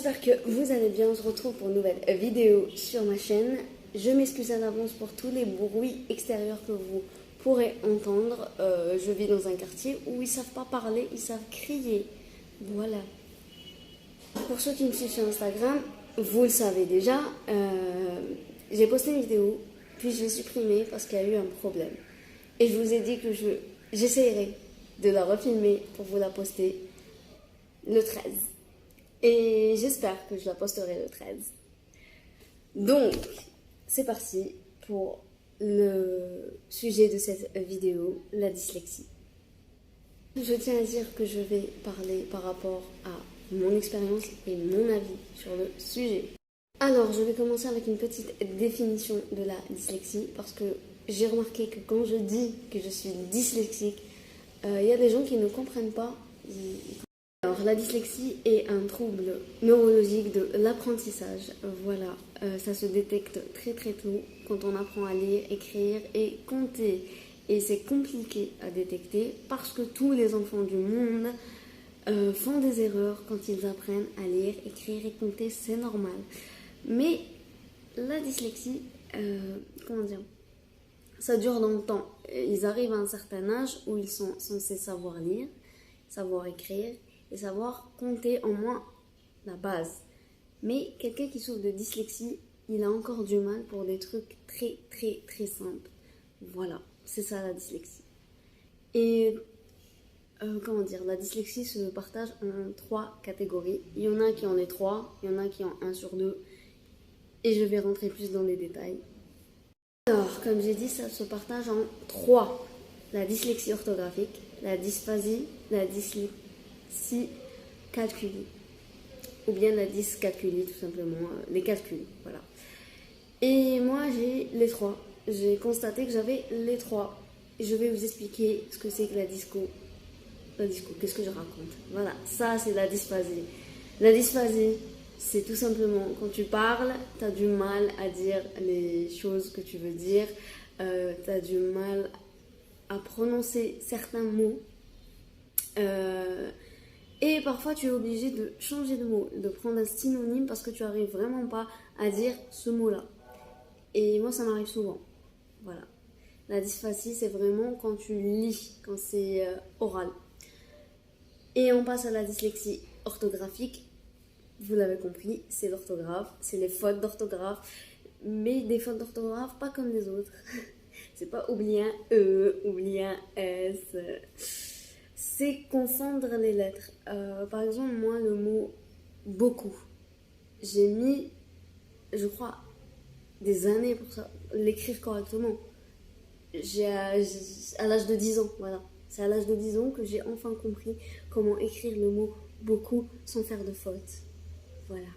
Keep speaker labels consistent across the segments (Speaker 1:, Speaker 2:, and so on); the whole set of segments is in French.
Speaker 1: j'espère que vous allez bien. On se retrouve pour une nouvelle vidéo sur ma chaîne. Je m'excuse à l'avance pour tous les bruits extérieurs que vous pourrez entendre. Je vis dans un quartier où ils savent pas parler, ils savent crier. Voilà. Pour ceux qui me suivent sur Instagram, vous le savez déjà, j'ai posté une vidéo, puis je l'ai supprimée parce qu'il y a eu un problème. Et je vous ai dit que j'essayerai de la refilmer pour vous la poster le 13. Et j'espère que je la posterai le 13. Donc, c'est parti pour le sujet de cette vidéo, la dyslexie. Je tiens à dire que je vais parler par rapport à mon expérience et mon avis sur le sujet. Alors, je vais commencer avec une petite définition de la dyslexie parce que j'ai remarqué que quand je dis que je suis dyslexique, il y a des gens qui ne comprennent pas. Alors, la dyslexie est un trouble neurologique de l'apprentissage. Voilà, ça se détecte très très tôt quand on apprend à lire, écrire et compter. Et c'est compliqué à détecter parce que tous les enfants du monde font des erreurs quand ils apprennent à lire, écrire et compter, c'est normal. Mais la dyslexie, comment dire, ça dure dans le temps. Ils arrivent à un certain âge où ils sont censés savoir lire, savoir écrire et savoir compter en moins la base. Mais quelqu'un qui souffre de dyslexie, il a encore du mal pour des trucs très très très simples. Voilà, c'est ça la dyslexie. Et comment dire, la dyslexie se partage en 3 catégories. Il y en a qui en ont 3, il y en a qui en ont 1 sur 2. Et je vais rentrer plus dans les détails. Alors, comme j'ai dit, ça se partage en 3. La dyslexie orthographique, la dysphasie, la dyslexie calculie. Ou bien la dyscalculie, tout simplement, les calculs, voilà. Et moi, j'ai les 3. J'ai constaté que j'avais les 3. Je vais vous expliquer ce que c'est que la disco. La disco, qu'est-ce que je raconte? Voilà, ça c'est la dysphasie. La dysphasie, c'est tout simplement quand tu parles, tu as du mal à dire les choses que tu veux dire, tu as du mal à prononcer certains mots. Et parfois tu es obligé de changer de mot, de prendre un synonyme parce que tu n'arrives vraiment pas à dire ce mot-là. Et moi ça m'arrive souvent. Voilà. La dysphasie, c'est vraiment quand tu lis, quand c'est oral. Et on passe à la dyslexie orthographique. Vous l'avez compris, c'est l'orthographe, c'est les fautes d'orthographe, mais des fautes d'orthographe pas comme les autres. C'est pas oublier un E, oublier un S. C'est confondre les lettres. Par exemple, moi, le mot beaucoup, j'ai mis, je crois, des années pour ça, l'écrire correctement. À l'âge de 10 ans, voilà. C'est à l'âge de 10 ans que j'ai enfin compris comment écrire le mot beaucoup sans faire de faute. Voilà.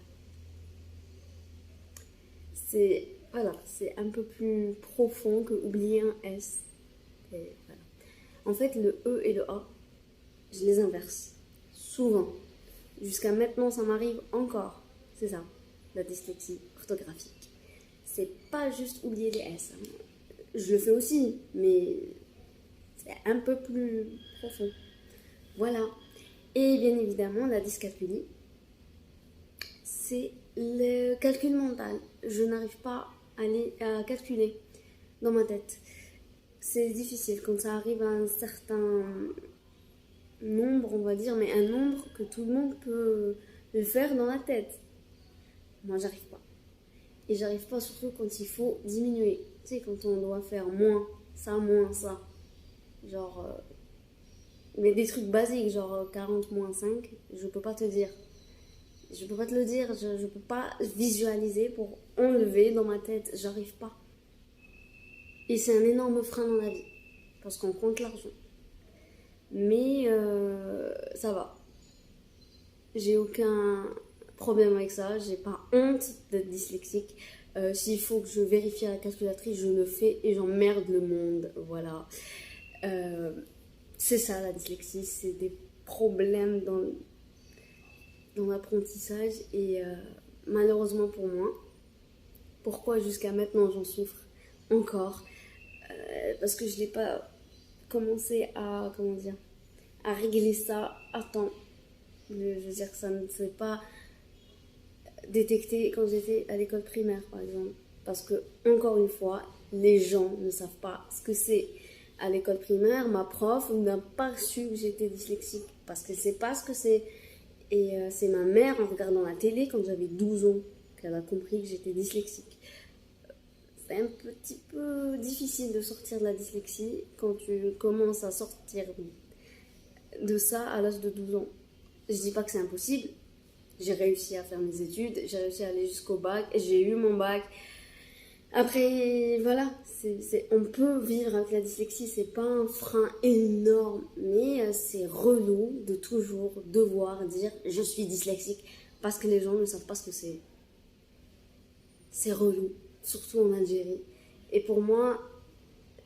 Speaker 1: C'est un peu plus profond que oublier un S. Et voilà. En fait, le E et le A, je les inverse. Souvent. Jusqu'à maintenant, ça m'arrive encore. C'est ça, la dyslexie orthographique. C'est pas juste oublier les S. Hein. Je le fais aussi, mais c'est un peu plus profond. Voilà. Et bien évidemment, la dyscalculie, c'est le calcul mental. Je n'arrive pas à calculer dans ma tête. C'est difficile quand ça arrive à un certain nombre, on va dire, mais un nombre que tout le monde peut le faire dans la tête. Moi, j'arrive pas. Et j'arrive pas surtout quand il faut diminuer. Tu sais, quand on doit faire moins ça. Genre, mais des trucs basiques, genre 40 moins 5, je peux pas te dire. Je peux pas te le dire, je peux pas visualiser pour enlever dans ma tête, j'arrive pas. Et c'est un énorme frein dans la vie, parce qu'on compte l'argent. Mais ça va. J'ai aucun problème avec ça, j'ai pas honte d'être dyslexique. S'il faut que je vérifie à la calculatrice, je le fais et j'emmerde le monde, voilà. C'est ça la dyslexie, c'est des problèmes dans l'apprentissage et malheureusement pour moi, pourquoi jusqu'à maintenant j'en souffre encore, parce que je n'ai pas commencé à, comment dire, à régler ça à temps. Je veux dire que ça ne s'est pas détecté quand j'étais à l'école primaire, par exemple. Parce que, encore une fois, les gens ne savent pas ce que c'est. À l'école primaire, ma prof n'a pas su que j'étais dyslexique. Parce qu'elle ne sait pas ce que c'est. Et c'est ma mère, en regardant la télé, quand j'avais 12 ans, qu'elle a compris que j'étais dyslexique. C'est un petit peu difficile de sortir de la dyslexie quand tu commences à sortir de ça à l'âge de 12 ans. Je dis pas que c'est impossible. J'ai réussi à faire mes études, j'ai réussi à aller jusqu'au bac, j'ai eu mon bac. Après, voilà, on peut vivre avec la dyslexie, c'est pas un frein énorme, mais c'est relou de toujours devoir dire je suis dyslexique parce que les gens ne savent pas ce que c'est. C'est relou, surtout en Algérie. Et pour moi,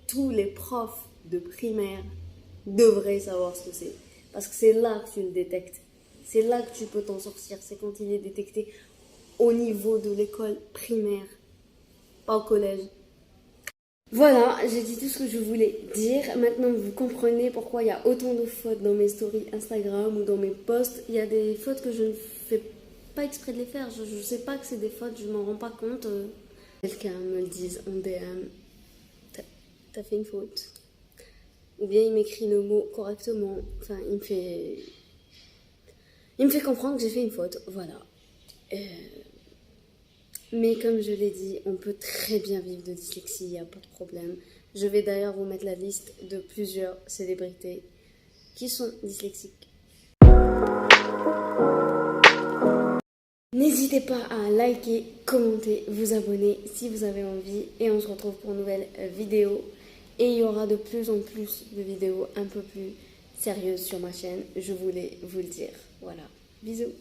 Speaker 1: tous les profs de primaire devraient savoir ce que c'est. Parce que c'est là que tu le détectes. C'est là que tu peux t'en sortir. C'est quand il est détecté au niveau de l'école primaire, pas au collège. Voilà, j'ai dit tout ce que je voulais dire. Maintenant, vous comprenez pourquoi il y a autant de fautes dans mes stories Instagram ou dans mes posts. Il y a des fautes que je ne fais pas exprès de les faire. Je ne sais pas que c'est des fautes, je m'en rends pas compte. Quelqu'un me le dise en DM, t'as fait une faute. Ou bien il m'écrit le mot correctement. Enfin, il me fait comprendre que j'ai fait une faute. Voilà. Mais comme je l'ai dit, on peut très bien vivre de dyslexie, il n'y a pas de problème. Je vais d'ailleurs vous mettre la liste de plusieurs célébrités qui sont dyslexiques. N'hésitez pas à liker, commenter, vous abonner si vous avez envie. Et on se retrouve pour une nouvelle vidéo. Et il y aura de plus en plus de vidéos un peu plus sérieuses sur ma chaîne. Je voulais vous le dire. Voilà. Bisous.